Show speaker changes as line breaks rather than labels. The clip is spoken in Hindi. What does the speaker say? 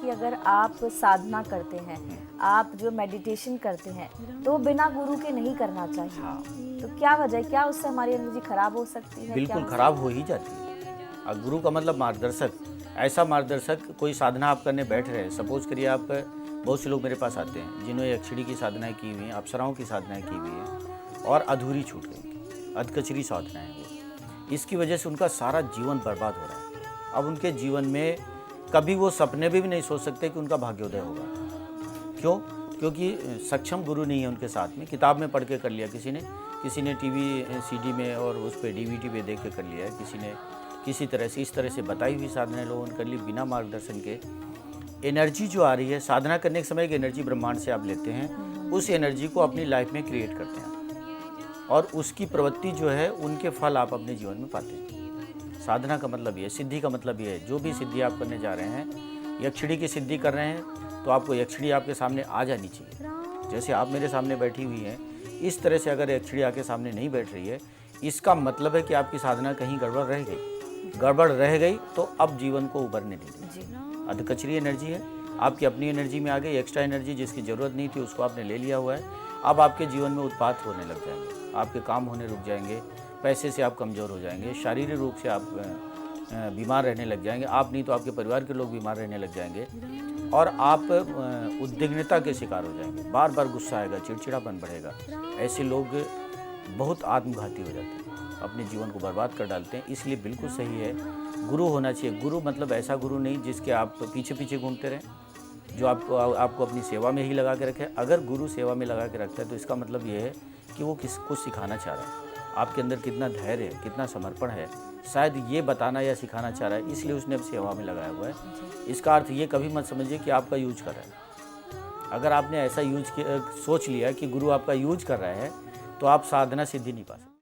कि अगर आप साधना करते हैं, आप जो मेडिटेशन करते हैं, तो बिना गुरु के नहीं करना चाहिए।
हाँ,
तो क्या वजह है? क्या उससे हमारी एनर्जी खराब हो सकती है?
बिल्कुल
क्या
खराब हो ही जाती है। गुरु का मतलब मार्गदर्शक, ऐसा मार्गदर्शक। कोई साधना आप करने बैठ रहे हैं, सपोज करिए आप, बहुत से लोग मेरे पास आते हैं जिन्होंने यक्षिणी की साधनाएं की हुई हैं, अप्सराओं की साधनाएं की हुई हैं और अधूरी छूट गई, अधकचरी साधनाएं हैं वो। इसकी वजह से उनका सारा जीवन बर्बाद हो रहा है। अब उनके जीवन में कभी वो सपने में भी नहीं सोच सकते कि उनका भाग्योदय होगा। क्यों? क्योंकि सक्षम गुरु नहीं है उनके साथ में। किताब में पढ़ के कर लिया किसी ने टीवी सीडी में और उस पे डीवीडी पे देख के कर लिया है, किसी ने किसी तरह से, इस तरह से बताई हुई साधनाएं लोगों ने कर ली बिना मार्गदर्शन के। एनर्जी जो आ रही है साधना करने के समय, एक एनर्जी ब्रह्मांड से आप लेते हैं, उस एनर्जी को अपनी लाइफ में क्रिएट करते हैं और उसकी प्रवृत्ति जो है, उनके फल आप अपने जीवन में पाते हैं। साधना का मतलब ये, सिद्धि का मतलब ये है, जो भी सिद्धि आप करने जा रहे हैं, यक्षिणी की सिद्धि कर रहे हैं तो आपको यक्षिणी आपके सामने आ जानी चाहिए। जैसे आप मेरे सामने बैठी हुई हैं, इस तरह से अगर यक्षिणी आपके सामने नहीं बैठ रही है, इसका मतलब है कि आपकी साधना कहीं गड़बड़ रह गई। गड़बड़ रह गई तो अब जीवन को उभरने नहीं। अधकचरी एनर्जी है, आपकी अपनी एनर्जी में आ गई, एक्स्ट्रा एनर्जी जिसकी ज़रूरत नहीं थी उसको आपने ले लिया हुआ है। अब आपके जीवन में उत्पात होने लग जाएंगे, आपके काम होने रुक जाएंगे, पैसे से आप कमज़ोर हो जाएंगे, शारीरिक रूप से आप बीमार रहने लग जाएंगे। आप नहीं तो आपके परिवार के लोग बीमार रहने लग जाएंगे और आप उद्विग्नता के शिकार हो जाएंगे। बार बार गुस्सा आएगा, चिड़चिड़ापन बढ़ेगा। ऐसे लोग बहुत आत्मघाती हो जाते हैं, अपने जीवन को बर्बाद कर डालते हैं। इसलिए बिल्कुल सही है, गुरु होना चाहिए। गुरु मतलब ऐसा गुरु नहीं जिसके आप पीछे पीछे घूमते रहें, जो आपको अपनी सेवा में ही लगा के रखे। अगर गुरु सेवा में लगा के रखता है तो इसका मतलब ये है कि वो किसको सिखाना चाह रहा है, आपके अंदर कितना धैर्य है, कितना समर्पण है, शायद ये बताना या सिखाना चाह रहा है, इसलिए उसने अब सेवा में लगाया हुआ है। इसका अर्थ ये कभी मत समझिए कि आपका यूज कर रहा है। अगर आपने ऐसा सोच लिया कि गुरु आपका यूज कर रहा है तो आप साधना सिद्धि नहीं पा सकते।